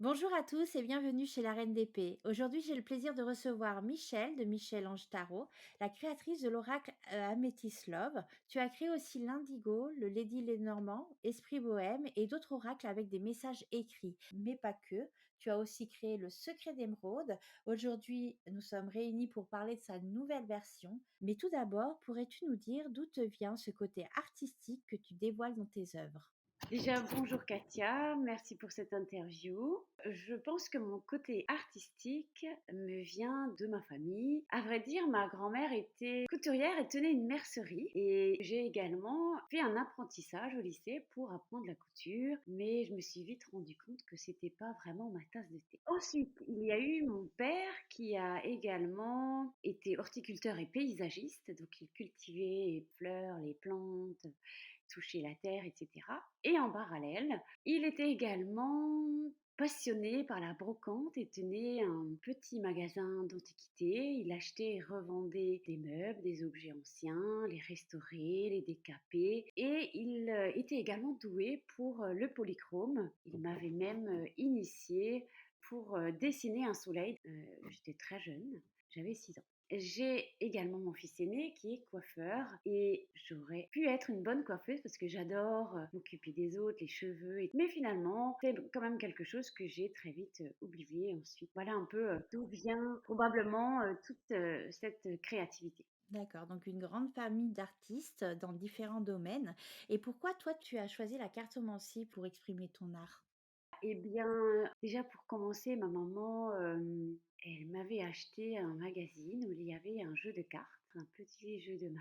Bonjour à tous et bienvenue chez la Reine d'Épée. Aujourd'hui, j'ai le plaisir de recevoir Michel de Michel Ange Tarot, la créatrice de l'oracle Amethyst Love. Tu as créé aussi l'Indigo, le Lady Lenormand, Esprit Bohème et d'autres oracles avec des messages écrits, mais pas que. Tu as aussi créé le Secret d'Émeraude. Aujourd'hui, nous sommes réunis pour parler de sa nouvelle version. Mais tout d'abord, pourrais-tu nous dire d'où te vient ce côté artistique que tu dévoiles dans tes œuvres? Déjà, bonjour Katia, merci pour cette interview. Je pense que mon côté artistique me vient de ma famille. À vrai dire, ma grand-mère était couturière et tenait une mercerie. Et j'ai également fait un apprentissage au lycée pour apprendre la couture, mais je me suis vite rendu compte que c'était pas vraiment ma tasse de thé. Ensuite, il y a eu mon père qui a également été horticulteur et paysagiste, donc il cultivait les fleurs, les plantes, toucher la terre, etc. Et en parallèle, il était également passionné par la brocante et tenait un petit magasin d'antiquités. Il achetait et revendait des meubles, des objets anciens, les restaurait, les décapait. Et il était également doué pour le polychrome. Il m'avait même initié pour dessiner un soleil. J'étais très jeune, j'avais 6 ans. J'ai également mon fils aîné qui est coiffeur et j'aurais pu être une bonne coiffeuse parce que j'adore m'occuper des autres, les cheveux. Mais finalement, c'est quand même quelque chose que j'ai très vite oublié ensuite. Voilà un peu d'où vient probablement toute cette créativité. D'accord, donc une grande famille d'artistes dans différents domaines. Et pourquoi toi, tu as choisi la cartomancie pour exprimer ton art? Eh bien, déjà pour commencer, ma maman, elle m'avait acheté un magazine où il y avait un jeu de cartes, un petit jeu de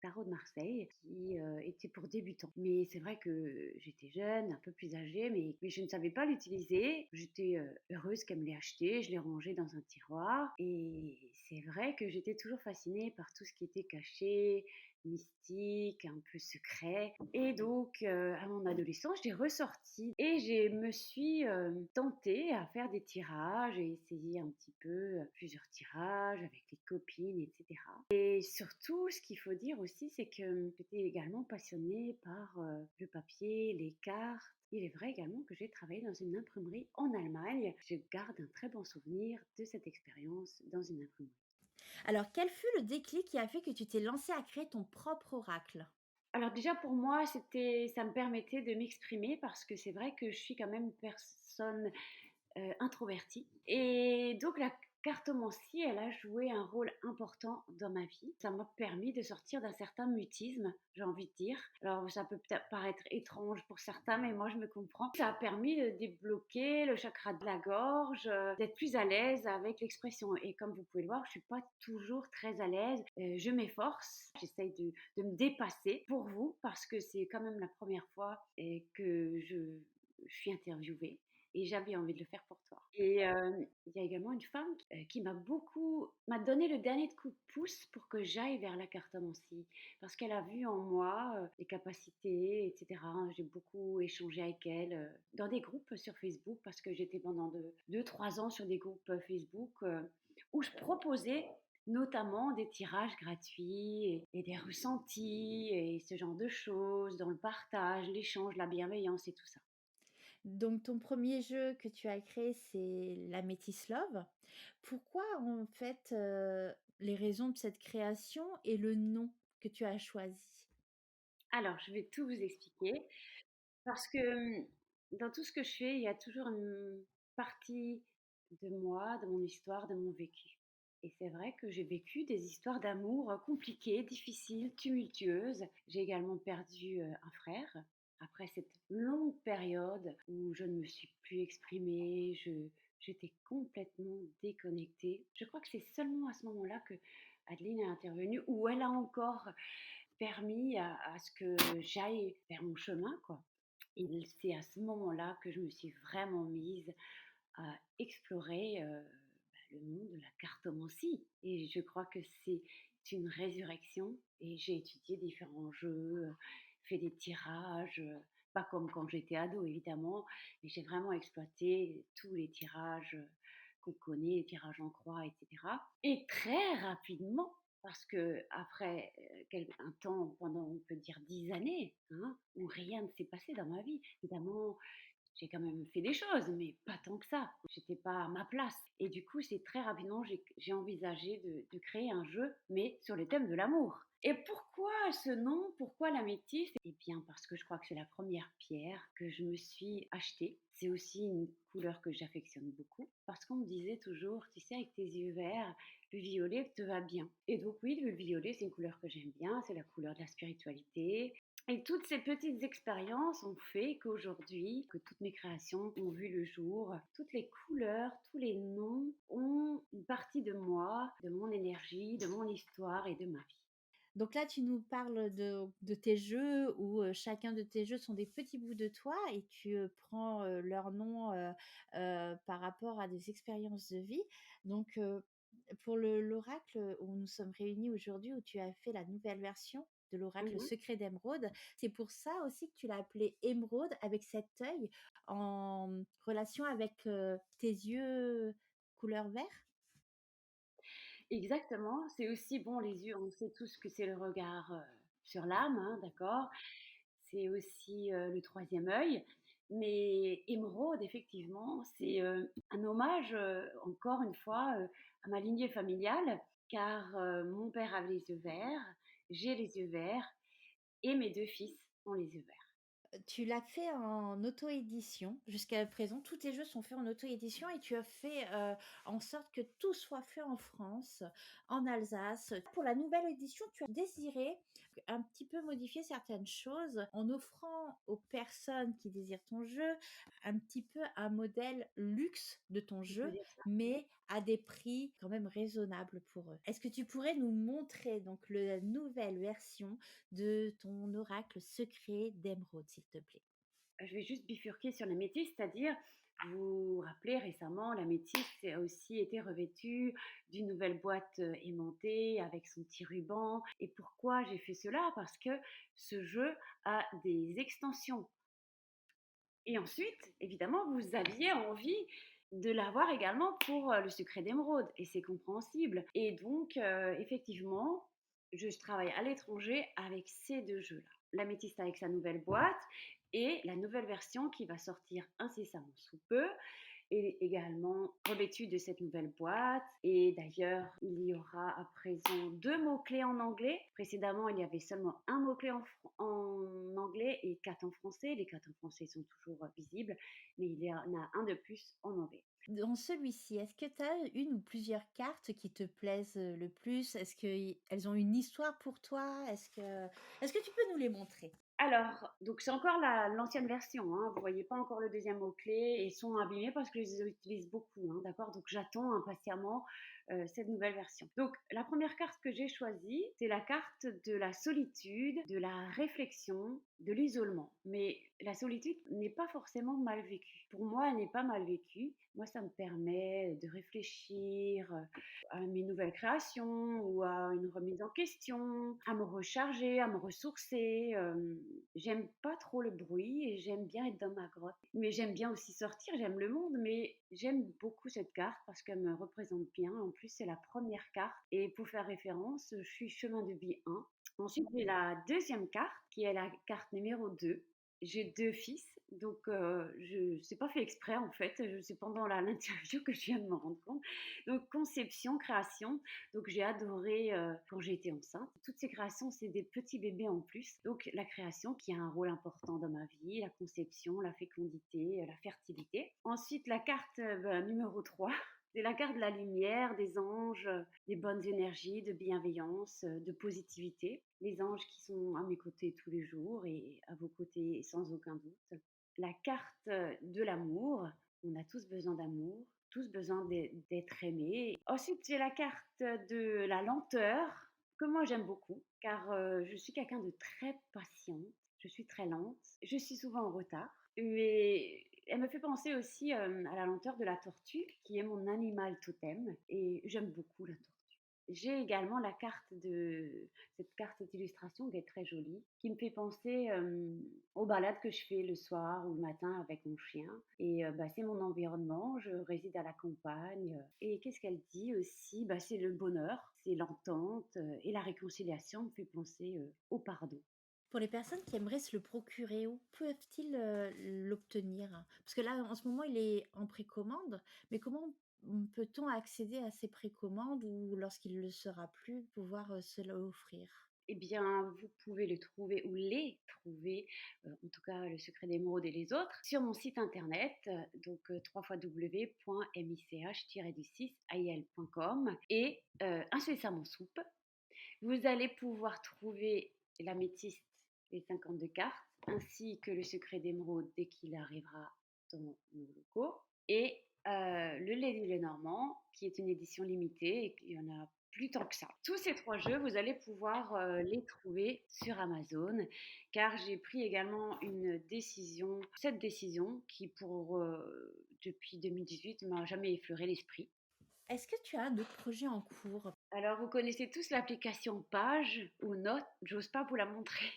tarot de Marseille qui était pour débutants. Mais c'est vrai que j'étais jeune, un peu plus âgée, mais je ne savais pas l'utiliser. J'étais heureuse qu'elle me l'ait acheté, je l'ai rangé dans un tiroir. Et c'est vrai que j'étais toujours fascinée par tout ce qui était caché, mystique, un peu secret. Et donc, à mon adolescence, j'ai ressorti et je me suis tentée à faire des tirages et essayer un petit peu plusieurs tirages avec les copines, etc. Et surtout, ce qu'il faut dire aussi, c'est que j'étais également passionnée par le papier, les cartes. Il est vrai également que j'ai travaillé dans une imprimerie en Allemagne. Je garde un très bon souvenir de cette expérience dans une imprimerie. Alors, quel fut le déclic qui a fait que tu t'es lancé à créer ton propre oracle? Alors déjà pour moi, ça me permettait de m'exprimer parce que c'est vrai que je suis quand même une personne introvertie. Et donc la cartomancie, elle a joué un rôle important dans ma vie. Ça m'a permis de sortir d'un certain mutisme, j'ai envie de dire. Alors ça peut peut-être paraître étrange pour certains, mais moi je me comprends. Ça a permis de débloquer le chakra de la gorge, d'être plus à l'aise avec l'expression. Et comme vous pouvez le voir, je suis pas toujours très à l'aise. Je m'efforce, j'essaye de me dépasser pour vous parce que c'est quand même la première fois que je suis interviewée et j'avais envie de le faire pour toi. Et il y a également une femme qui m'a donné le dernier coup de pouce pour que j'aille vers la cartomancie parce qu'elle a vu en moi les capacités, etc. J'ai beaucoup échangé avec elle dans des groupes sur Facebook parce que j'étais pendant 2-3 ans sur des groupes Facebook où je proposais notamment des tirages gratuits et des ressentis et ce genre de choses dans le partage, l'échange, la bienveillance et tout ça. Donc, ton premier jeu que tu as créé, c'est l'Amethyst Love. Pourquoi, en fait, les raisons de cette création et le nom que tu as choisi? Alors, je vais tout vous expliquer parce que dans tout ce que je fais, il y a toujours une partie de moi, de mon histoire, de mon vécu. Et c'est vrai que j'ai vécu des histoires d'amour compliquées, difficiles, tumultueuses. J'ai également perdu un frère après cette longue période où je ne me suis plus exprimée, j'étais complètement déconnectée. Je crois que c'est seulement à ce moment-là que Adeline est intervenue, où elle a encore permis à ce que j'aille vers mon chemin, quoi. Et c'est à ce moment-là que je me suis vraiment mise à explorer le monde de la cartomancie. Et je crois que c'est une résurrection. Et j'ai étudié différents jeux, fait des tirages, pas comme quand j'étais ado évidemment, mais j'ai vraiment exploité tous les tirages qu'on connaît, les tirages en croix, etc. Et très rapidement, parce que après un temps, pendant on peut dire 10 années, hein, où rien ne s'est passé dans ma vie, évidemment, j'ai quand même fait des choses, mais pas tant que ça. J'étais pas à ma place. Et du coup, c'est très rapidement, j'ai envisagé de créer un jeu, mais sur le thème de l'amour. Et pourquoi ce nom? Pourquoi l'améthyste? Eh bien, parce que je crois que c'est la première pierre que je me suis achetée. C'est aussi une couleur que j'affectionne beaucoup. Parce qu'on me disait toujours, tu sais, avec tes yeux verts, le violet te va bien. Et donc oui, le violet, c'est une couleur que j'aime bien. C'est la couleur de la spiritualité. Et toutes ces petites expériences ont fait qu'aujourd'hui, que toutes mes créations ont vu le jour, toutes les couleurs, tous les noms ont une partie de moi, de mon énergie, de mon histoire et de ma vie. Donc là, tu nous parles de tes jeux où, chacun de tes jeux sont des petits bouts de toi et tu, prends, leur nom, par rapport à des expériences de vie. Donc, pour l'oracle où nous sommes réunis aujourd'hui, où tu as fait la nouvelle version de l'oracle Mhm. secret d'émeraude, c'est pour ça aussi que tu l'as appelé émeraude avec cet œil en relation avec, tes yeux couleur vert? Exactement, c'est aussi bon les yeux, on sait tous que c'est le regard sur l'âme, hein, d'accord. C'est aussi le troisième œil. Mais émeraude, effectivement, c'est un hommage, encore une fois, à ma lignée familiale, car mon père avait les yeux verts, j'ai les yeux verts, et mes deux fils ont les yeux verts. Tu l'as fait en auto-édition jusqu'à présent. Tous tes jeux sont faits en auto-édition et tu as fait, en sorte que tout soit fait en France, en Alsace. Pour la nouvelle édition, tu as désiré un petit peu modifier certaines choses en offrant aux personnes qui désirent ton jeu un petit peu un modèle luxe de ton On peut jeu, dire ça. mais à des prix quand même raisonnables pour eux. Est-ce que tu pourrais nous montrer donc la nouvelle version de ton oracle secret d'émeraude, s'il te plaît? Je vais juste bifurquer sur la métisse, c'est-à-dire, vous vous rappelez récemment, la métisse a aussi été revêtue d'une nouvelle boîte aimantée avec son petit ruban. Et pourquoi j'ai fait cela? Parce que ce jeu a des extensions. Et ensuite, évidemment, vous aviez envie de l'avoir également pour le secret d'émeraude. Et c'est compréhensible. Et donc, effectivement, je travaille à l'étranger avec ces deux jeux-là. L'améthyste avec sa nouvelle boîte et la nouvelle version qui va sortir incessamment sous peu est également revêtue de cette nouvelle boîte. Et d'ailleurs, il y aura à présent deux mots-clés en anglais. Précédemment, il y avait seulement un mot-clé en anglais et quatre en français. Les quatre en français sont toujours visibles, mais il y en a un de plus en anglais. Dans celui-ci, est-ce que tu as une ou plusieurs cartes qui te plaisent, le plus? Est-ce qu'elles ont une histoire pour toi? Est-ce que tu peux nous les montrer? Alors, donc c'est encore l'ancienne version, hein. Vous voyez pas encore le deuxième mot-clé et sont abîmés parce que je les utilise beaucoup, hein, d'accord. Donc j'attends impatiemment cette nouvelle version. Donc la première carte que j'ai choisie, c'est la carte de la solitude, de la réflexion, de l'isolement. Mais la solitude n'est pas forcément mal vécue. Pour moi, elle n'est pas mal vécue. Moi, ça me permet de réfléchir à mes nouvelles créations ou à une remise en question, à me recharger, à me ressourcer. J'aime pas trop le bruit et j'aime bien être dans ma grotte. Mais j'aime bien aussi sortir, j'aime le monde, mais j'aime beaucoup cette carte parce qu'elle me représente bien. En plus, c'est la première carte. Et pour faire référence, je suis chemin de vie 1. Ensuite, j'ai la deuxième carte qui est la carte numéro 2. J'ai deux fils, donc je sais pas fait exprès en fait. C'est pendant l'interview que je viens de me rendre compte. Donc conception, création. Donc j'ai adoré quand j'ai été enceinte. Toutes ces créations, c'est des petits bébés en plus. Donc la création qui a un rôle important dans ma vie, la conception, la fécondité, la fertilité. Ensuite, la carte numéro 3. C'est la carte de la lumière, des anges, des bonnes énergies, de bienveillance, de positivité. Les anges qui sont à mes côtés tous les jours et à vos côtés sans aucun doute. La carte de l'amour. On a tous besoin d'amour, tous besoin d'être aimés. Ensuite, j'ai la carte de la lenteur, que moi j'aime beaucoup, car je suis quelqu'un de très patient, je suis très lente, je suis souvent en retard. Mais elle me fait penser aussi à la lenteur de la tortue, qui est mon animal totem, et j'aime beaucoup la tortue. J'ai également la carte de cette carte d'illustration qui est très jolie, qui me fait penser aux balades que je fais le soir ou le matin avec mon chien. Et bah, c'est mon environnement, je réside à la campagne. Et qu'est-ce qu'elle dit aussi? Bah, c'est le bonheur, c'est l'entente et la réconciliation me fait penser au pardon. Pour les personnes qui aimeraient se le procurer, où peuvent-ils, l'obtenir? Parce que là, en ce moment, il est en précommande, mais comment, peut-on accéder à ces précommandes ou lorsqu'il ne le sera plus, pouvoir, se l'offrir? Eh bien, vous pouvez le trouver ou les trouver, en tout cas Le Secret d'Émeraude et les autres, sur mon site internet, donc www.mich-du6ail.com et incessamment sous peu, vous allez pouvoir trouver l'améthyste, les 52 cartes, ainsi que Le Secret d'Émeraude dès qu'il arrivera dans nos locaux, et le Lady Lenormand, qui est une édition limitée et qu'il y en a plus tant que ça. Tous ces trois jeux, vous allez pouvoir les trouver sur Amazon, car j'ai pris également une décision, cette décision qui depuis 2018 m'a jamais effleuré l'esprit. Est-ce que tu as d'autres projets en cours? Alors, vous connaissez tous l'application Page ou Note, j'ose pas vous la montrer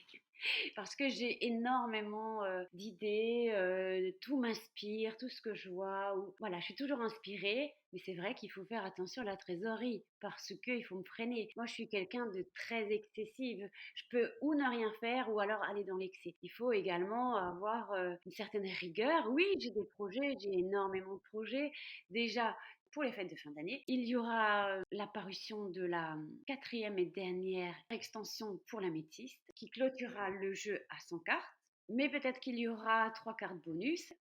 parce que j'ai énormément d'idées, tout m'inspire, tout ce que je vois. Voilà, je suis toujours inspirée, mais c'est vrai qu'il faut faire attention à la trésorerie parce qu'il faut me freiner. Moi, je suis quelqu'un de très excessive. Je peux ou ne rien faire ou alors aller dans l'excès. Il faut également avoir une certaine rigueur. Oui, j'ai des projets, j'ai énormément de projets. Déjà, pour les fêtes de fin d'année, il y aura la parution de la quatrième et dernière extension pour l'améthyste qui clôturera le jeu à 100 cartes, mais peut-être qu'il y aura 3 cartes bonus.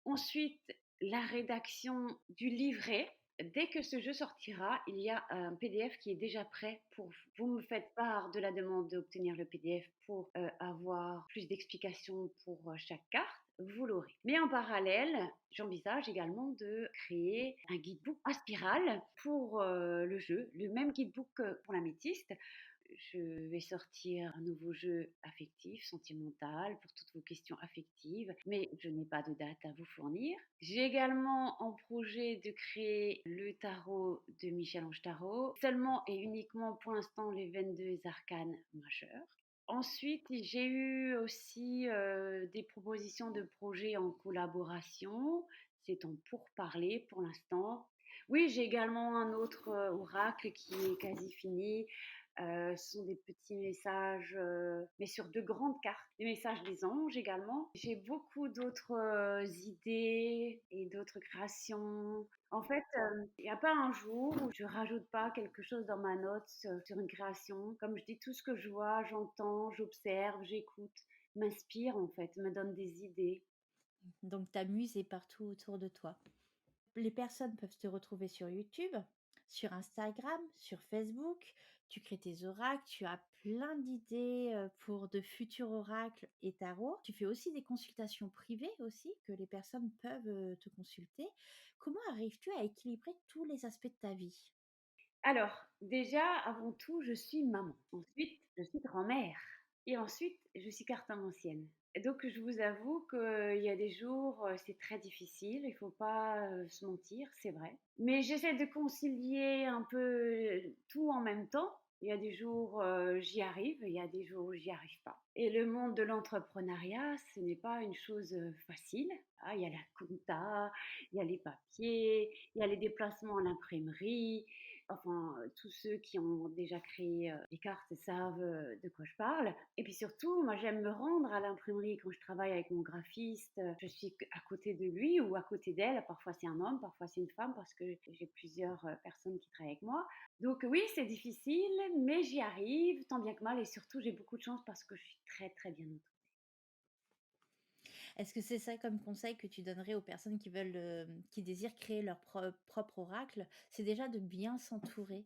Ensuite, la rédaction du livret. Dès que ce jeu sortira, il y a un PDF qui est déjà prêt pour vous. Vous me faites part de la demande d'obtenir le PDF pour avoir plus d'explications pour chaque carte. Vous l'aurez. Mais en parallèle, j'envisage également de créer un guidebook à spirale pour le jeu, le même guidebook que pour l'améthyste. Je vais sortir un nouveau jeu affectif, sentimental, pour toutes vos questions affectives, mais je n'ai pas de date à vous fournir. J'ai également en projet de créer le tarot de Michel-Ange Tarot, seulement et uniquement pour l'instant les 22 arcanes majeurs. Ensuite, j'ai eu aussi des propositions de projets en collaboration. C'est en pourparlers pour l'instant. Oui, j'ai également un autre oracle qui est quasi fini. Ce sont des petits messages, mais sur de grandes cartes. Des messages des anges également. J'ai beaucoup d'autres idées et d'autres créations. En fait, il n'y a pas un jour où je rajoute pas quelque chose dans ma note sur une création. Comme je dis, tout ce que je vois, j'entends, j'observe, j'écoute, m'inspire en fait, me donne des idées. Donc ta muse est partout autour de toi. Les personnes peuvent te retrouver sur YouTube, sur Instagram, sur Facebook. Tu crées tes oracles, tu as plein d'idées pour de futurs oracles et tarots. Tu fais aussi des consultations privées aussi que les personnes peuvent te consulter. Comment arrives-tu à équilibrer tous les aspects de ta vie? Alors, déjà, avant tout, je suis maman. Ensuite, je suis grand-mère. Et ensuite, je suis cartomancienne. Et donc, je vous avoue qu'il y a des jours, c'est très difficile, il faut pas se mentir, c'est vrai. Mais j'essaie de concilier un peu tout en même temps. Il y a des jours, j'y arrive, il y a des jours où j'y arrive pas. Et le monde de l'entrepreneuriat, ce n'est pas une chose facile. Ah, il y a la compta, il y a les papiers, il y a les déplacements à l'imprimerie, enfin, tous ceux qui ont déjà créé des cartes savent de quoi je parle. Et puis surtout, moi j'aime me rendre à l'imprimerie quand je travaille avec mon graphiste. Je suis à côté de lui ou à côté d'elle. Parfois c'est un homme, parfois c'est une femme parce que j'ai plusieurs personnes qui travaillent avec moi. Donc oui, c'est difficile, mais j'y arrive tant bien que mal et surtout j'ai beaucoup de chance parce que je suis très très bien entourée. Est-ce que c'est ça comme conseil que tu donnerais aux personnes qui veulent, qui désirent créer leur propre oracle? C'est déjà de bien s'entourer.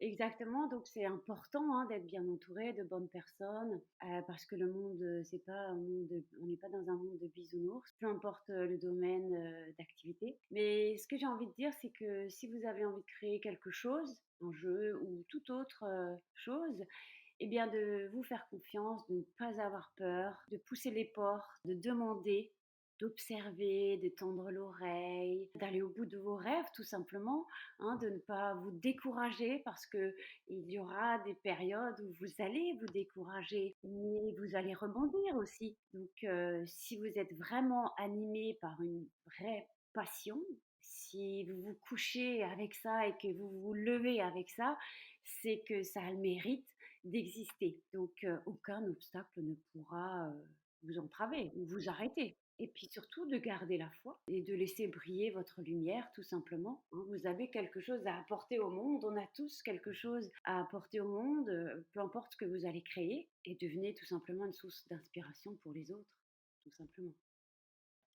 Exactement, donc c'est important hein, d'être bien entouré de bonnes personnes parce que le monde, c'est pas un monde on n'est pas dans un monde de bisounours, peu importe le domaine d'activité. Mais ce que j'ai envie de dire, c'est que si vous avez envie de créer quelque chose, un jeu ou toute autre chose, eh bien de vous faire confiance, de ne pas avoir peur, de pousser les portes, de demander, d'observer, de tendre l'oreille, d'aller au bout de vos rêves tout simplement, hein, de ne pas vous décourager parce que il y aura des périodes où vous allez vous décourager, mais vous allez rebondir aussi. Donc, si vous êtes vraiment animé par une vraie passion, si vous vous couchez avec ça et que vous vous levez avec ça, c'est que ça a le mérite d'exister. Donc aucun obstacle ne pourra, vous entraver ou vous arrêter. Et puis surtout de garder la foi et de laisser briller votre lumière tout simplement, hein. Vous avez quelque chose à apporter au monde, on a tous quelque chose à apporter au monde, peu importe ce que vous allez créer et devenez tout simplement une source d'inspiration pour les autres, tout simplement.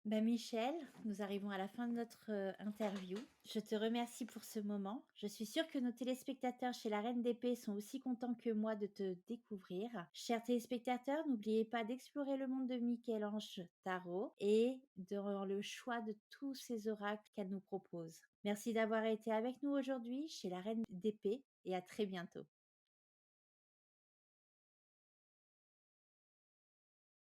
Ben Michel, nous arrivons à la fin de notre interview. Je te remercie pour ce moment. Je suis sûre que nos téléspectateurs chez la Reine d'Épée sont aussi contents que moi de te découvrir. Chers téléspectateurs, n'oubliez pas d'explorer le monde de Michel-Ange Tarot et dans le choix de tous ces oracles qu'elle nous propose. Merci d'avoir été avec nous aujourd'hui chez la Reine d'Épée et à très bientôt.